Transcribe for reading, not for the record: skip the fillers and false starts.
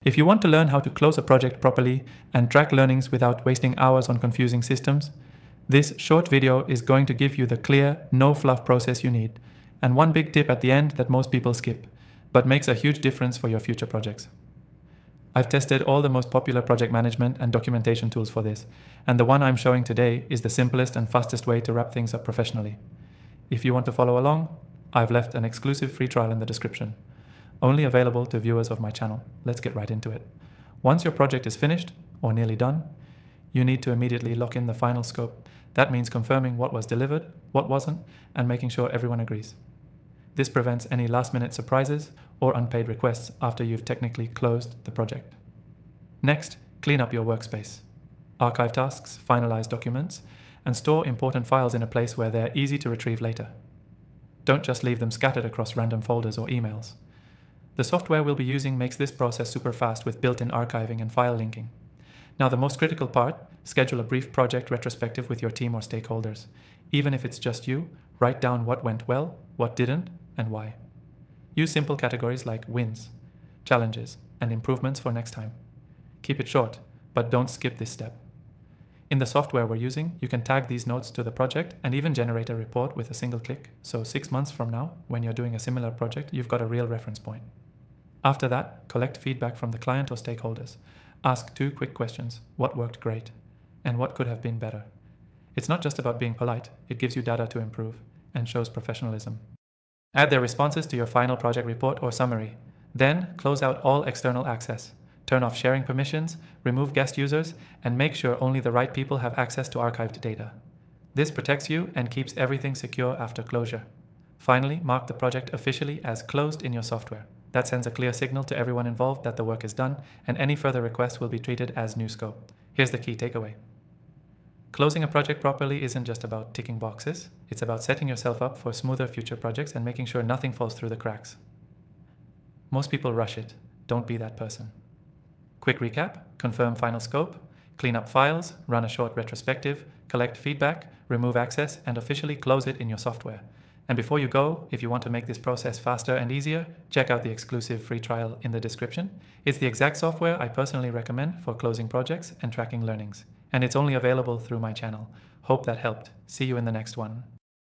If you want to learn how to close a project properly and track learnings without wasting hours on confusing systems, this short video is going to give you the clear, no-fluff process you need, and one big tip at the end that most people skip, but makes a huge difference for your future projects. I've tested all the most popular project management and documentation tools for this, and the one I'm showing today is the simplest and fastest way to wrap things up professionally. If you want to follow along, I've left an exclusive free trial in the description, only available to viewers of my channel. Let's get right into it. Once your project is finished, or nearly done, you need to immediately lock in the final scope. That means confirming what was delivered, what wasn't, and making sure everyone agrees. This prevents any last-minute surprises or unpaid requests after you've technically closed the project. Next, clean up your workspace. Archive tasks, finalize documents, and store important files in a place where they're easy to retrieve later. Don't just leave them scattered across random folders or emails. The software we'll be using makes this process super fast with built-in archiving and file linking. Now, the most critical part, schedule a brief project retrospective with your team or stakeholders. Even if it's just you, write down what went well, what didn't, and why. Use simple categories like wins, challenges, and improvements for next time. Keep it short, but don't skip this step. In the software we're using, you can tag these notes to the project and even generate a report with a single click. So 6 months from now, when you're doing a similar project, you've got a real reference point. After that, collect feedback from the client or stakeholders. Ask 2 quick questions. What worked great? And what could have been better? It's not just about being polite, it gives you data to improve and shows professionalism. Add their responses to your final project report or summary. Then, close out all external access. Turn off sharing permissions, remove guest users, and make sure only the right people have access to archived data. This protects you and keeps everything secure after closure. Finally, mark the project officially as closed in your software. That sends a clear signal to everyone involved that the work is done, and any further requests will be treated as new scope. Here's the key takeaway. Closing a project properly isn't just about ticking boxes, it's about setting yourself up for smoother future projects and making sure nothing falls through the cracks. Most people rush it. Don't be that person. Quick recap: confirm final scope, clean up files, run a short retrospective, collect feedback, remove access, and officially close it in your software. And before you go, if you want to make this process faster and easier, check out the exclusive free trial in the description. It's the exact software I personally recommend for closing projects and tracking learnings. And it's only available through my channel. Hope that helped. See you in the next one.